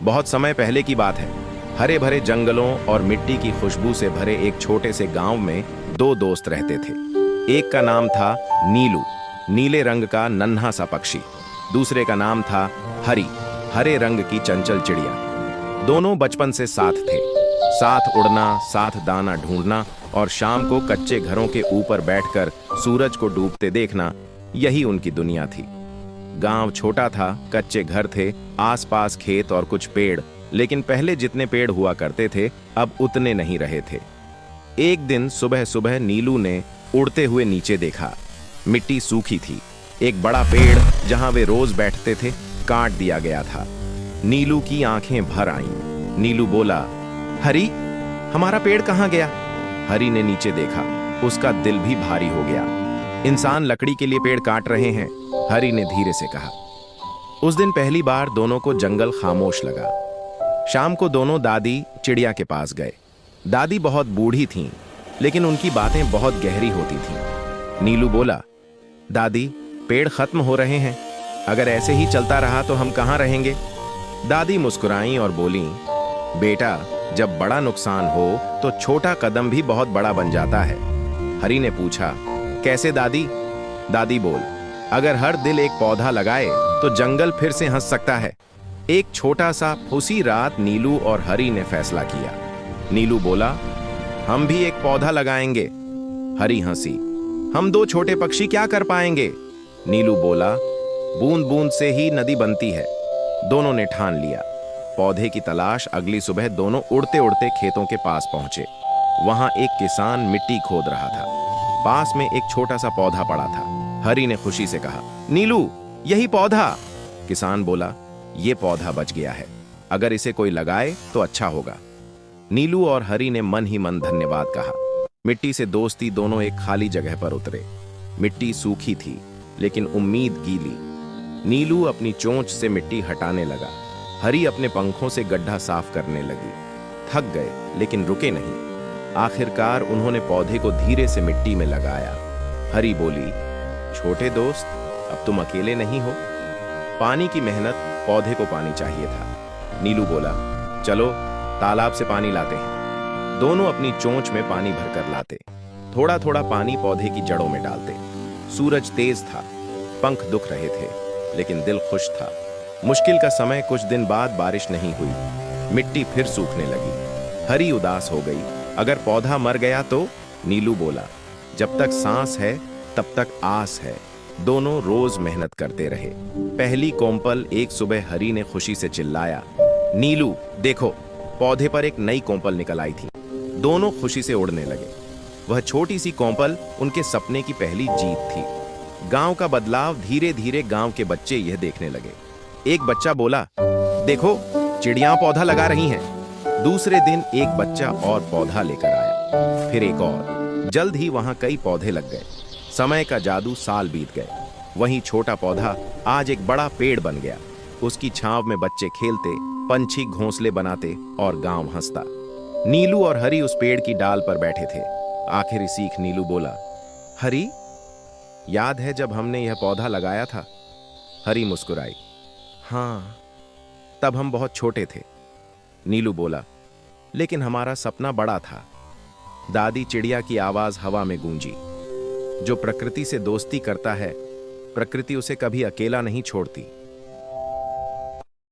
बहुत समय पहले की बात है। हरे भरे जंगलों और मिट्टी की खुशबू से भरे एक छोटे से गांव में दो दोस्त रहते थे। एक का नाम था नीलू, नीले रंग का नन्हा सा पक्षी। दूसरे का नाम था हरी, हरे रंग की चंचल चिड़िया। दोनों बचपन से साथ थे, साथ उड़ना, साथ दाना ढूंढना और शाम को कच्चे घरों के ऊपर बैठकर सूरज को डूबते देखना, यही उनकी दुनिया थी। गांव छोटा था, कच्चे घर थे, आसपास खेत और कुछ पेड़, लेकिन पहले जितने पेड़ हुआ करते थे अब उतने नहीं रहे थे। एक दिन सुबह सुबह नीलू ने उड़ते हुए नीचे देखा। मिट्टी सूखी थी। एक बड़ा पेड़ जहां वे रोज बैठते थे काट दिया गया था। नीलू की आंखें भर आईं। नीलू बोला, हरी, हमारा पेड़ कहां गया? हरी ने नीचे देखा, उसका दिल भी भारी हो गया। इंसान लकड़ी के लिए पेड़ काट रहे हैं, हरी ने धीरे से कहा। उस दिन पहली बार दोनों को जंगल खामोश लगा। शाम को दोनों दादी चिड़िया के पास गए। दादी बहुत बूढ़ी थीं, लेकिन उनकी बातें बहुत गहरी होती थीं। नीलू बोला, दादी, पेड़ खत्म हो रहे हैं। अगर ऐसे ही चलता रहा तो हम कहां रहेंगे? दादी मुस्कुराईं और बोलीं, बेटा, जब बड़ा नुकसान हो तो छोटा कदम भी बहुत बड़ा बन जाता है। हरी ने पूछा, कैसे दादी? दादी बोल, अगर हर दिल एक पौधा लगाए तो जंगल फिर से हंस सकता है। एक छोटा सा उसी रात नीलू और हरी ने फैसला किया। नीलू बोला, हम भी एक पौधा लगाएंगे। हरी हंसी, हम दो छोटे पक्षी क्या कर पाएंगे? नीलू बोला, बूंद बूंद से ही नदी बनती है। दोनों ने ठान लिया। पौधे की तलाश अगली सुबह दोनों उड़ते उड़ते खेतों के पास पहुंचे। वहां एक किसान मिट्टी खोद रहा था। पास में एक छोटा सा पौधा पड़ा था। हरी ने खुशी से कहा, नीलू, यही पौधा। किसान बोला, ये पौधा बच गया है, अगर इसे कोई लगाए तो अच्छा होगा। नीलू और हरी ने मन ही मन धन्यवाद कहा। मिट्टी से दोस्ती दोनों एक खाली जगह पर उतरे। मिट्टी सूखी थी, लेकिन उम्मीद गीली। नीलू अपनी चोंच से मिट्टी हटाने लगा। हरी अपने पंखों से गड्ढा साफ करने लगी। थक गए, लेकिन रुके नहीं। आखिरकार उन्होंने पौधे को धीरे से मिट्टी में लगाया। हरी बोली, छोटे दोस्त, अब तुम अकेले नहीं हो। पानी की मेहनत, पौधे को पानी चाहिए था। नीलू बोला, चलो तालाब से पानी लाते हैं। दोनों अपनी चोंच में पानी भरकर लाते। थोड़ा थोड़ा पानी पौधे की जड़ों में डालते। सूरज तेज था, पंख दुख रहे थे, लेकिन दिल खुश था। मुश्किल का समय कुछ दिन बाद बारिश नहीं हुई। मिट्टी फिर सूखने लगी। हरी उदास हो गई। अगर पौधा मर गया तो? नीलू बोला, जब तक सांस है तब तक आस है। दोनों रोज मेहनत करते रहे। पहली कोंपल एक सुबह हरी ने खुशी से चिल्लाया, नीलू देखो, पौधे पर एक नई कोंपल निकल आई थी। दोनों खुशी से उड़ने लगे। वह छोटी सी कोंपल उनके सपने की पहली जीत थी। गांव का बदलाव धीरे धीरे गांव के बच्चे यह देखने लगे। एक बच्चा बोला, देखो, चिड़ियां पौधा लगा रही हैं। दूसरे दिन एक बच्चा और पौधा लेकर आया, फिर एक और। जल्द ही वहां कई पौधे लग गए। समय का जादू, साल बीत गए। वहीं छोटा पौधा आज एक बड़ा पेड़ बन गया। उसकी छांव में बच्चे खेलते, पंछी घोंसले बनाते और गांव हंसता। नीलू और हरी उस पेड़ की डाल पर बैठे थे। आखिरी सीख नीलू बोला, हरी, याद है जब हमने यह पौधा लगाया था? हरी मुस्कुराई, हाँ, तब हम बहुत छोटे थे। नीलू बोला, लेकिन हमारा सपना बड़ा था। दादी चिड़िया की आवाज हवा में गूंजी, जो प्रकृति से दोस्ती करता है, प्रकृति उसे कभी अकेला नहीं छोड़ती।